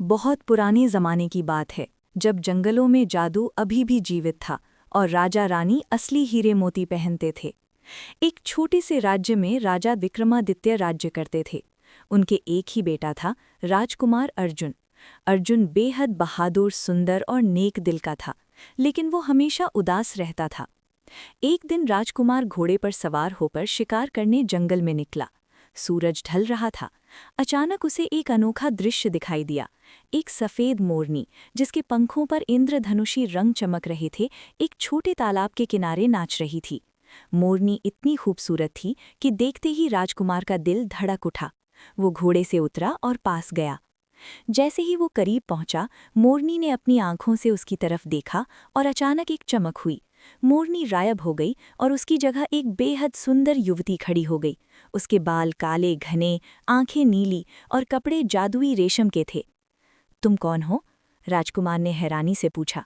बहुत पुराने ज़माने की बात है, जब जंगलों में जादू अभी भी जीवित था और राजा रानी असली हीरे मोती पहनते थे। एक छोटे से राज्य में राजा विक्रमादित्य राज्य करते थे। उनके एक ही बेटा था, राजकुमार अर्जुन। अर्जुन बेहद बहादुर, सुंदर और नेक दिल का था, लेकिन वो हमेशा उदास रहता था। एक दिन राजकुमार घोड़े पर सवार होकर शिकार करने जंगल में निकला। सूरज ढल रहा था। अचानक उसे एक अनोखा दृश्य दिखाई दिया। एक सफ़ेद मोरनी, जिसके पंखों पर इंद्रधनुषी रंग चमक रहे थे, एक छोटे तालाब के किनारे नाच रही थी। मोरनी इतनी खूबसूरत थी कि देखते ही राजकुमार का दिल धड़क उठा। वो घोड़े से उतरा और पास गया। जैसे ही वो करीब पहुंचा, मोरनी ने अपनी आंखों से उसकी तरफ देखा और अचानक एक चमक हुई। मोरनी गायब हो गई और उसकी जगह एक बेहद सुंदर युवती खड़ी हो गई। उसके बाल काले घने, आंखें नीली और कपड़े जादुई रेशम के थे। तुम कौन हो? राजकुमार ने हैरानी से पूछा।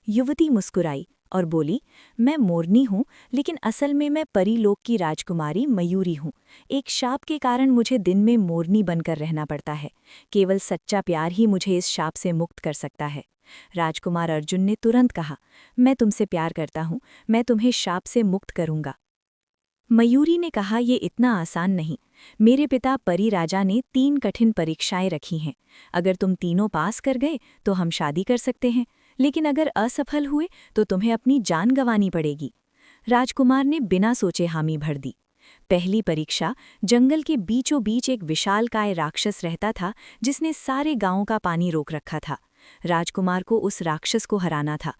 युवती मुस्कुराई और बोली, मैं मोरनी हूँ, लेकिन असल में मैं परीलोक की राजकुमारी मयूरी हूँ। एक शाप के कारण मुझे दिन में मोरनी बनकर रहना पड़ता है। केवल सच्चा प्यार ही मुझे इस शाप से मुक्त कर सकता है। राजकुमार अर्जुन ने तुरंत कहा, मैं तुमसे प्यार करता हूँ, मैं तुम्हें शाप से मुक्त करूँगा। मयूरी ने कहा, ये इतना आसान नहीं। मेरे पिता परी राजा ने 3 कठिन परीक्षाएं रखी हैं। अगर तुम तीनों पास कर गए तो हम शादी कर सकते हैं, लेकिन अगर असफल हुए तो तुम्हें अपनी जान गंवानी पड़ेगी। राजकुमार ने बिना सोचे हामी भर दी। पहली परीक्षा, जंगल के बीचों बीच एक विशालकाय राक्षस रहता था, जिसने सारे गांवों का पानी रोक रखा था। राजकुमार को उस राक्षस को हराना था।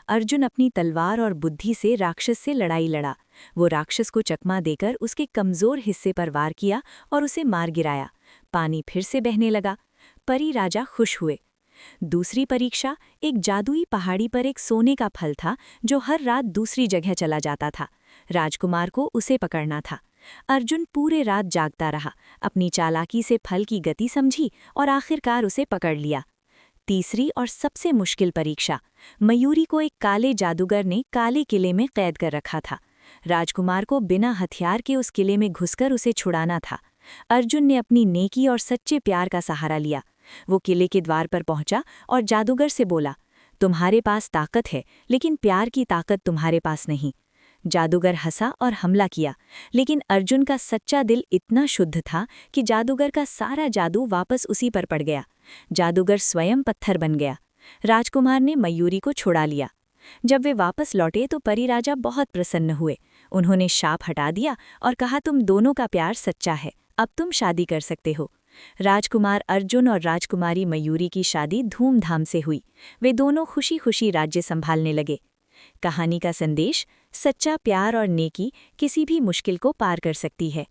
अर्जुन अपनी तलवार और बुद्धि से राक्षस से लड़ाई लड़ा। वो राक्षस को चकमा देकर उसके कमजोर हिस्से पर वार किया और उसे मार गिराया। पानी फिर से बहने लगा। परी राजा खुश हुए। दूसरी परीक्षा, एक जादुई पहाड़ी पर एक सोने का फल था, जो हर रात दूसरी जगह चला जाता था। राजकुमार को उसे पकड़ना था। अर्जुन पूरे रात जागता रहा, अपनी चालाकी से फल की गति समझी और आखिरकार उसे पकड़ लिया। तीसरी और सबसे मुश्किल परीक्षा, मयूरी को एक काले जादूगर ने काले किले में कैद कर रखा था। राजकुमार को बिना हथियार के उस किले में घुसकर उसे छुड़ाना था। अर्जुन ने अपनी नेकी और सच्चे प्यार का सहारा लिया। वो किले के द्वार पर पहुंचा और जादूगर से बोला, तुम्हारे पास ताकत है, लेकिन प्यार की ताकत तुम्हारे पास नहीं। जादूगर हंसा और हमला किया, लेकिन अर्जुन का सच्चा दिल इतना शुद्ध था कि जादूगर का सारा जादू वापस उसी पर पड़ गया। जादूगर स्वयं पत्थर बन गया। राजकुमार ने मयूरी को छुड़ा लिया। जब वे वापस लौटे तो परी राजा बहुत प्रसन्न हुए। उन्होंने शाप हटा दिया और कहा, तुम दोनों का प्यार सच्चा है, अब तुम शादी कर सकते हो। राजकुमार अर्जुन और राजकुमारी मयूरी की शादी धूमधाम से हुई। वे दोनों खुशी खुशी राज्य संभालने लगे। कहानी का संदेश, सच्चा प्यार और नेकी किसी भी मुश्किल को पार कर सकती है।